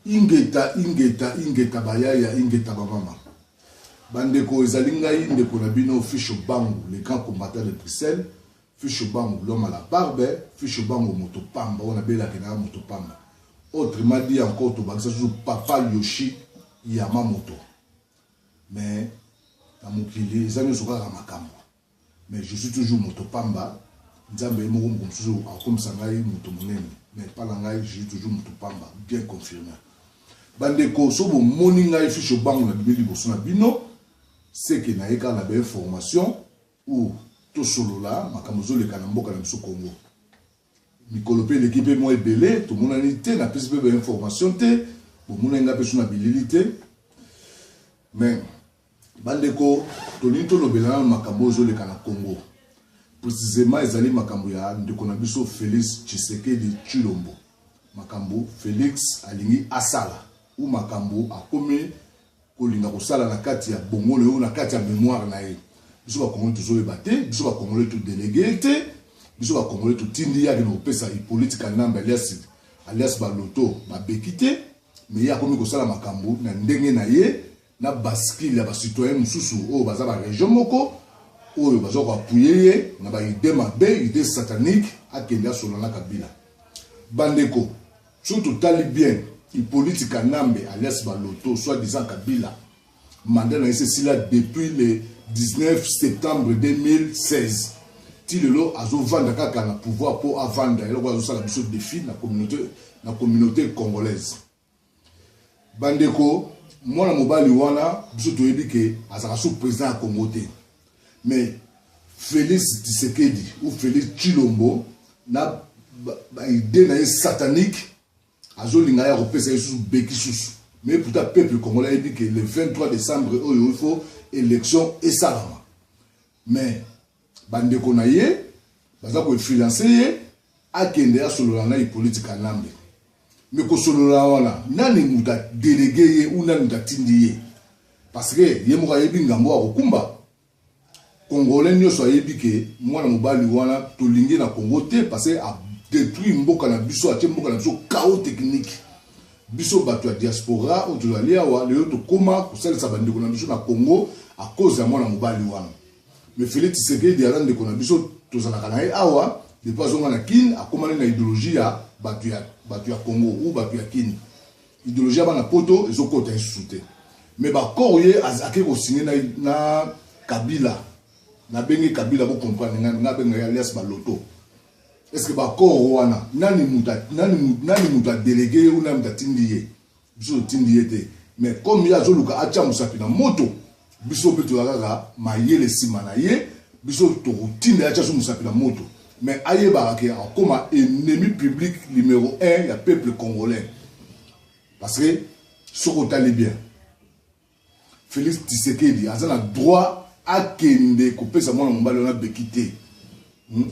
ingeta bayaya ingeta bamama. Bandeko ezalinga indeko na bino Ficho Bangu, le grand combattant de Bruxelles. Ficho Bangu, l'homme à la barbe. Ficho Bangu, motopamba. On a bela kena motopamba. Autrement dit encore, Tobaxa, papa Yoshi Yamamoto. Mais, dans mon client, les amis sont à Makambo. Mais je suis toujours motopamba. Nzambe mo comme ça ngai motomonene. Mais pas langai, je suis toujours motopamba. Bien confirmé. Bandeko, sobo moninga Ficho Bangu na bibeli bosona bino. C'est que na eka na be information ou to solo la makamozo le kanamboka na biso Congo. Mikolope l'équipe mo ebele to monanité na pese be information te bo monanga peso na bililité. Mais bandeko to linto lobela na makamozo le kana Congo. Précisément ezali makambo ya ndeko na biso Félix Tshisekedi Tshilombo. Makambo Félix alingi asala ou makambo akomi kolinga kosala na kati ya bongolo na kati ya mémoire na ye. Biso ba Congolais toujours ebate, biso ba Congolais tout délégué te, biso ba Congolais tout tindi ya no pesa politique namba alias baloto ba bekite, mais ya komi kosala makambo na ndenge na ye na bascule ya ba citoyen mususu o baza ba région moko oyo baza ko appuyer ye na ba idée mabe, idée satanique akenda solo na Kabila. Bandeko, surtout tali bien politique Nambe alias Baloto, soi-disant Kabila, mandat na SSI depuis le 19 septembre 2016. Tilelo azo vanda kaka na pouvoir pour avanda et là ça la biso défi na communauté congolaise. Bandeko, moi na mobali wana biso to yebi ke azaka sous président Congo te. Mais Félix Tshisekedi ou Félix Tshilombo na idée na satanique. Azolinga ya repesa sous beki sous. Mais pour ta peuple congolais dit que le 23 décembre il faut élection et salama. Mais bandeko na ye baza ko financer akende ya solo na politique Nambe. Mais ko solo la wana nani muta délégué ou nani muta tindi ye. Parce que ye mo ka yebi ngambo ya kokumba. Congolais nyoso yebi ke mwana mobali wana tolingi na Congo te parce que détruit mboka na biso atie mboka na biso chaos technique biso bato ya diaspora o to alia wa le to koma kosalisa bandeko na biso na Congo à cause ya mwana mobali wana. Mais Félix Tshisekedi ya ndeko na biso tozalaka na ye awa de pas zonga na kin akoma na idéologie ya bato ya Congo ou bato ya kin idéologie ba na poto ezokota insulté. Mais ba koye azake ko signer na Kabila na bengi Kabila bo comprendre na benga alias Baloto. Est-ce que bakoro wana nani muta délégué ou nani muta tindiye biso tindiye te. Mais comme ya zoluka acha musapi na moto biso beto kaka mayele sima na ye biso to tinda acha musapi na moto. Mais aye barake comme ennemi public numéro 1 ya peuple congolais. Parce que soko tali bien Félix Tshisekedi a un droit à kende kopesa mwana mobali na bekité.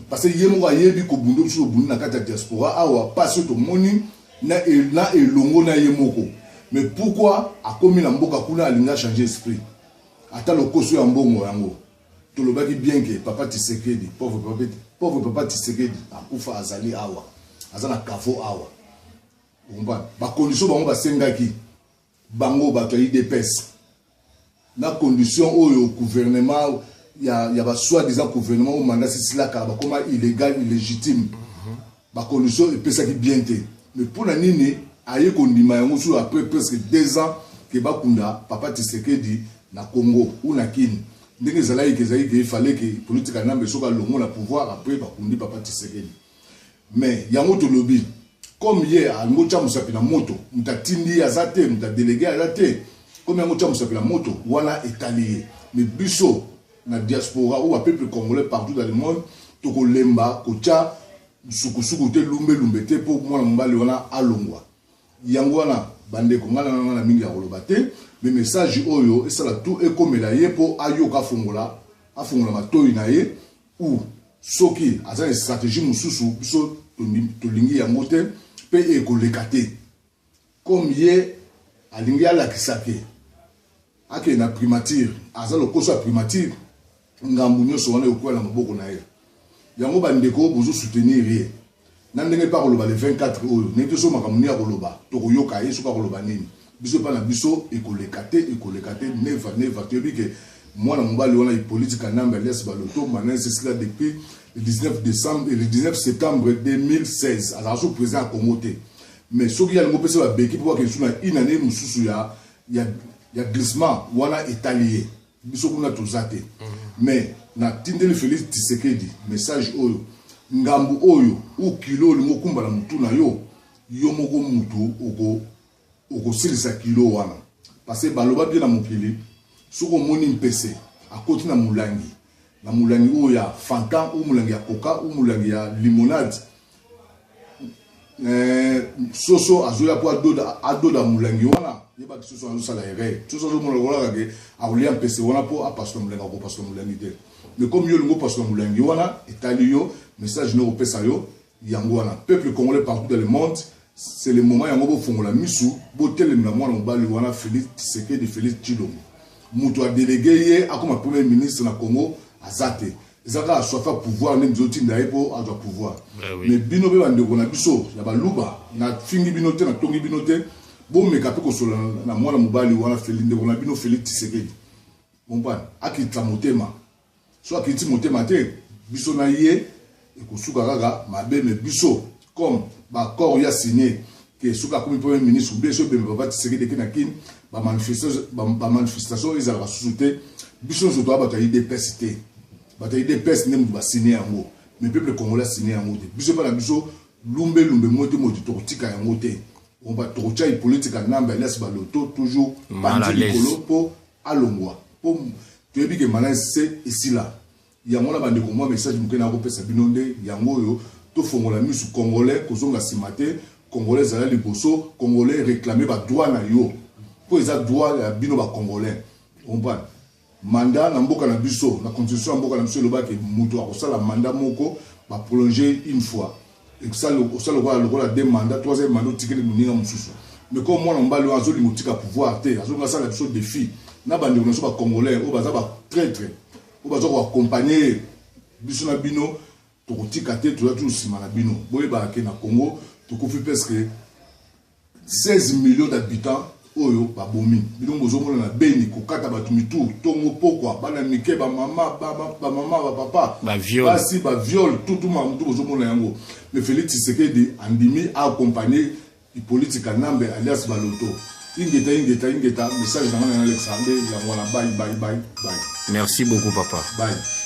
Parce que yemo yebi ko bundo so bundo na kata diaspora awa passe to moni na elongo na yemoko. Mais pourquoi a commis na mboka kuna alinga changer esprit ata le koso ya mbongo yango to lobaki bien que papa Tshisekedi pauvre papa Tshisekedi akufa azali awa azana kafo awa umba ba condition bango basengaki bango bato IDPS na condition oyo gouvernement il y a soi-disant gouvernement au mandat c'est là car comme illégal illégitime ba condition et pesa qui bien té. Mais pour la nini aye kondima yango sur après presque 2 ans que bakunda papa Tshisekedi na Congo ou na Kini ndenge zalaï que il fallait que politique Nambe soka longo la pouvoir après bakundi papa Tshisekedi. Mais yango to lobby comme hier à ngocha musapi na moto mutatindi azate muta délégué azate comme ngocha musapi na moto wala étalé. Mais biso na diaspora ou à peuple congolais partout dans le monde toko lemba kocha sukusuku te lumbe te pour mwana mbali wana alongwa yango wana bande kongana na mingi ya koloba te. Mais message oyo esala tout ekomela ye po ayoka afungola matoyi na ye ou soki aza une stratégie mususu biso tolingi yango te pe ekoleka te comme ye alingi alakisake ake na primature aza lokoso ya primature ngambu nyonso wana yokwela maboko na ye yango bandeko bozo soutenir ye Nandenge pas koloba le 24 oyo. Nete so makamuni ya koloba. Toko yoka ye suka koloba nini. Biso pa na biso ekolekate neva tebi que moi na mobali wana politique namba les baloto maintenant c'est cela depuis le 19 décembre et le 19 septembre 2016 alors so président à Congo te mais ce qui a le pesa ba beki pour que suna une année mususu ya glissement wana italien biso kuna tozate mais na tindeli Félix Tshisekedi message oyo ngambu oyo u kilo lingo kumbala mutu na yo moko mutu oko silisa kilo wana parce que baloba bien na mokili soko moni mpese akoti na mulangi oyo ya Fanta ou mulangi ya Coca ou mulangi ya limonade soso azoya po adoda mulangi wana yeba ki soso azosala erreur soso azomona lokola kake akolia mpese wana po apasula mulangi akopasula mulangi te mais comme yo lingo pasula mulangi wana etali yo message no kopesa yo yango wana peuple congolais partout dans le monde c'est le moment yango bo fongola misu bo telemela mwana mobali wana Félix Tshisekedi Félix Tshilombo muto a délégué ye akoma premier ministre na Congo azate ezaka sofa pouvoir nem zoti ndaye po azo pouvoir mais bino be bandeko na biso ya baluba na fingi bino te na tongi bino te bo meka pe ko sola na mwana mobali wana Félix ndeko na bino Félix Tshisekedi comprendre akita motema so akiti motema te biso na ye ekosuka kaka mabe me biso comme ba corps ya signé que suka comme premier ministre biso be baba Tshisekedi ke na kin ba manifestation ils ont sous-souté biso zo doit batailler des PST batailler des PST nem ba signé yango mais peuple congolais signé yango te biso pa na biso lumbe moti totika yango te on va tocha politique en namba laisse baloto toujours bandi kolo po alongwa po tu dis que maintenant c'est ici là yango la bande ko moi message mukena ko pesa binonde yango yo to fongola misu congolais kozonga simate congolais zala liboso congolais réclamer ba droit na yo po eza droit ya bino ba congolais on va mandat na mboka na biso la constitution mboka na biso loba ke muto akosala mandat moko ba prolonger une fois et ça le lokola deux mandats troisième mandat tikeli muninga mususu mais comme moi mbali wa zoli mutika pouvoir te azonga sala biso défi na bande ko so ba congolais o baza ba traître o baza ko accompagner biso na bino to kotika te to tout sima na bino boye ba ke na Congo to kofi presque 16 millions d'habitants oyo babomi bino bozomona na beni kokata batu mitu tongo pokwa bana mike ba mama ba papa basi ba viol tout mamutu bozomona yango mais Félix Tshisekedi andimi a accompagner politique nambe alias baloto ingeta message na Alexandre yango na bye. Merci beaucoup papa. Bye.